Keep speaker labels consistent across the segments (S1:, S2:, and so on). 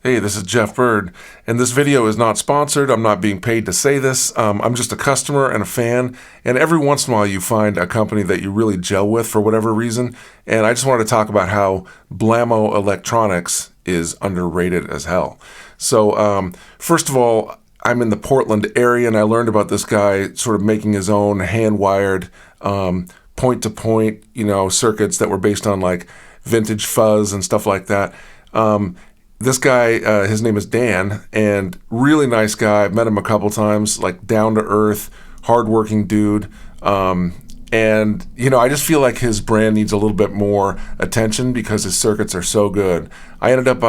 S1: Hey, this is Geoff Byrd, and this video is not sponsored. I'm not being paid to say this. I'm just a customer and a fan, and every once in a while you find a company that you really gel with for whatever reason, and I just wanted to talk about how Blammo Electronics is underrated as hell. So, first of all, I'm in the Portland area, and I learned about this guy sort of making his own hand-wired point-to-point, circuits that were based on like vintage fuzz and stuff like that. This guy, his name is Dan, and really nice guy. I've met him a couple times, like down-to-earth, hardworking dude. And I just feel like his brand needs a little bit more attention because his circuits are so good. I ended up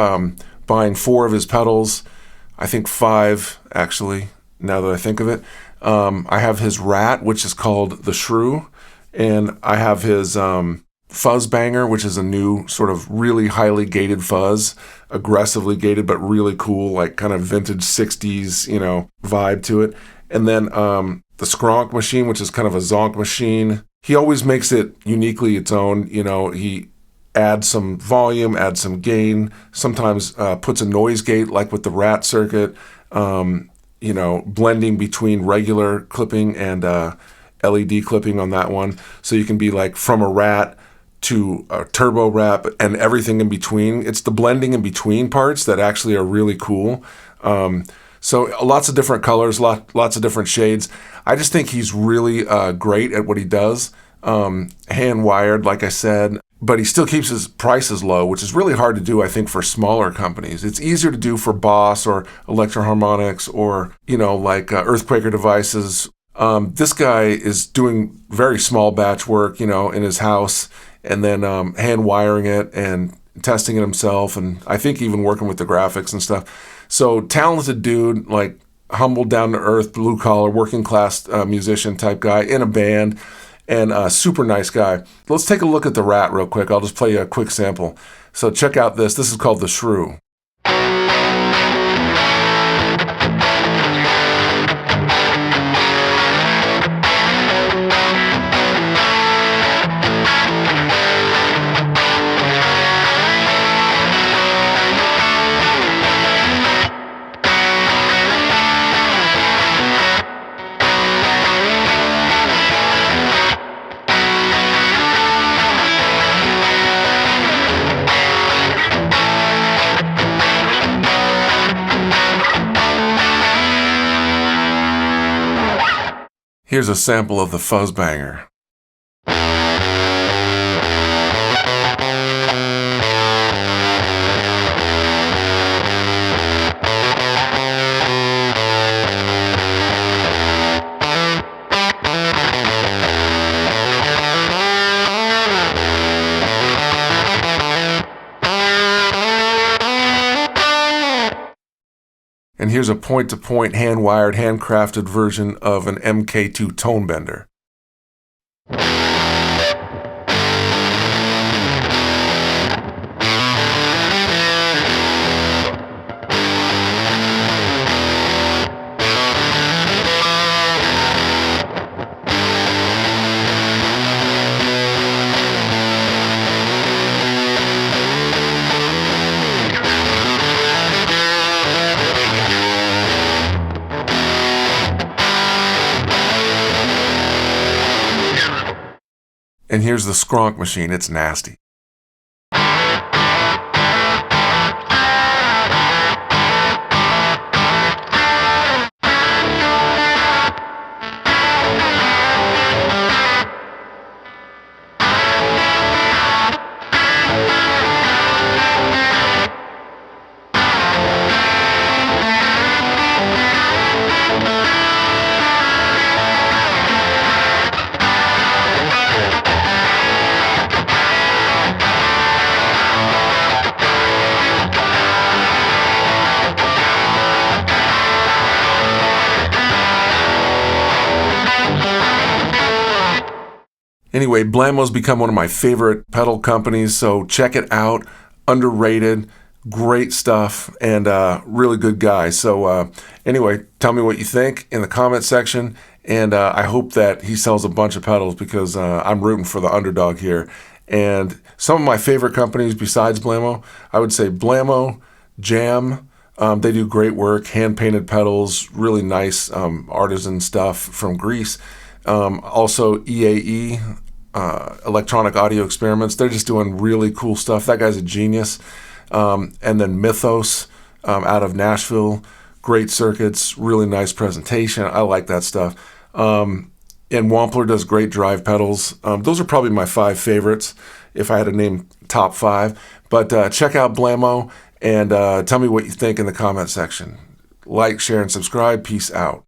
S1: buying 4 of his pedals, I think 5, actually, now that I think of it. I have his Rat, which is called the Shrew, and I have his Fuzz Banger, which is a new sort of really highly gated fuzz, aggressively gated but really cool, like kind of vintage 60s, vibe to it. And then the Skronk machine, which is kind of a zonk machine. He always makes it uniquely its own. He adds some volume, adds some gain, sometimes puts a noise gate like with the Rat circuit, blending between regular clipping and LED clipping on that one. So you can be like from a Rat to a turbo wrap and everything in between. It's the blending in between parts that actually are really cool. So lots of different colors, lots of different shades. I just think he's really great at what he does. Hand wired, like I said, but he still keeps his prices low, which is really hard to do, I think, for smaller companies. It's easier to do for Boss or Electro-Harmonics or, like Earthquaker Devices. This guy is doing very small batch work, in his house, and then hand wiring it and testing it himself, and I think even working with the graphics and stuff. So talented dude, like humble, down to earth, blue collar, working class musician type guy in a band, and a super nice guy. Let's take a look at the Rat real quick. I'll just play you a quick sample. So check out this. This is called the Shrew. Here's a sample of the Fuzz Banger. And here's a point-to-point, hand-wired, handcrafted version of an MK2 tone bender. And here's the Skronk machine. It's nasty. Anyway, Blammo's become one of my favorite pedal companies, so check it out. Underrated, great stuff, and really good guy. So anyway, tell me what you think in the comment section, and I hope that he sells a bunch of pedals because I'm rooting for the underdog here. And some of my favorite companies besides Blammo, I would say Blammo, Jam, They do great work, hand-painted pedals, really nice artisan stuff from Greece. Also EAE, Electronic Audio Experiments. They're just doing really cool stuff. That guy's a genius. And then Mythos out of Nashville. Great circuits, really nice presentation. I like that stuff. And Wampler does great drive pedals. Those are probably my 5 favorites if I had to name top 5. But check out Blammo and tell me what you think in the comment section. Like, share, and subscribe. Peace out.